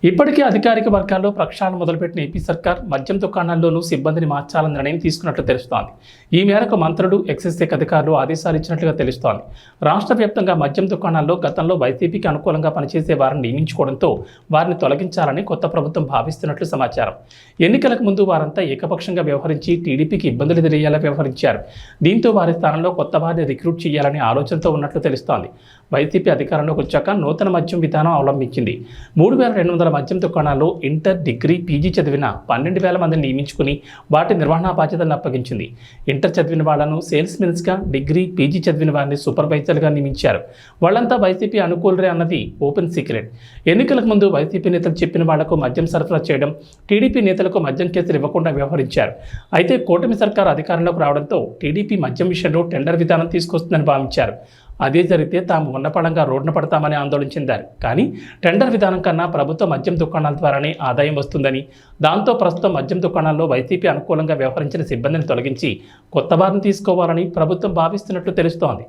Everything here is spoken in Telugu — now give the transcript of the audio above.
ఇప్పటికే అధికారిక వర్గాల్లో ప్రక్షాళన మొదలుపెట్టిన ఏపీ సర్కార్ మద్యం దుకాణాల్లోనూ సిబ్బందిని మార్చాలని నిర్ణయం తీసుకున్నట్లు తెలుస్తోంది. ఈ మేరకు మంత్రులు, ఎక్సైజ్ శాఖ అధికారులు ఆదేశాలు ఇచ్చినట్లుగా తెలుస్తోంది. రాష్ట్ర వ్యాప్తంగా మద్యం దుకాణాల్లో గతంలో వైసీపీకి అనుకూలంగా పనిచేసే వారిని నియమించుకోవడంతో వారిని తొలగించాలని కొత్త ప్రభుత్వం భావిస్తున్నట్లు సమాచారం. ఎన్నికలకు ముందు వారంతా ఏకపక్షంగా వ్యవహరించి టీడీపీకి ఇబ్బందులు ఎదురయ్యేలా వ్యవహరించారు. దీంతో వారి స్థానంలో కొత్త వారిని రిక్రూట్ చేయాలనే ఆలోచనతో ఉన్నట్లు తెలుస్తోంది. వైసీపీ అధికారంలోకి వచ్చాక నూతన మద్యం విధానం అవలంబించింది. 3,200 మద్యం దుకాణాల్లో ఇంటర్, డిగ్రీ, పీజీ చదివిన 12,000 మందిని నియమించుకుని వాటి నిర్వహణ బాధ్యతలను అప్పగించింది. ఇంటర్ చదివిన వాళ్లను సేల్స్ మెన్స్గా, డిగ్రీ, పీజీ చదివిన వారిని సూపర్వైజర్గా నియమించారు. వాళ్ళంతా వైసీపీ అనుకూలరే అన్నది ఓపెన్ సీక్రెట్. ఎన్నికలకు ముందు వైసీపీ నేతలు చెప్పిన వాళ్లకు మద్యం సరఫరా చేయడం, టీడీపీ నేతలకు మద్యం కేసులు ఇవ్వకుండా వ్యవహరించారు. అయితే కూటమి సర్కారు అధికారంలోకి రావడంతో టీడీపీ మద్యం విషయంలో టెండర్ విధానం తీసుకొస్తుందని భావించారు. అదే జరిగితే తాము ఉన్నపడంగా రోడ్డున పడతామని ఆందోళన చెందారు. కానీ టెండర్ విధానం కన్నా ప్రభుత్వ మద్యం దుకాణాల ద్వారానే ఆదాయం వస్తుందని, దాంతో ప్రస్తుతం మద్యం దుకాణాల్లో వైసీపీ అనుకూలంగా వ్యవహరించిన సిబ్బందిని తొలగించి కొత్త వారిని తీసుకోవాలని ప్రభుత్వం భావిస్తున్నట్లు తెలుస్తోంది.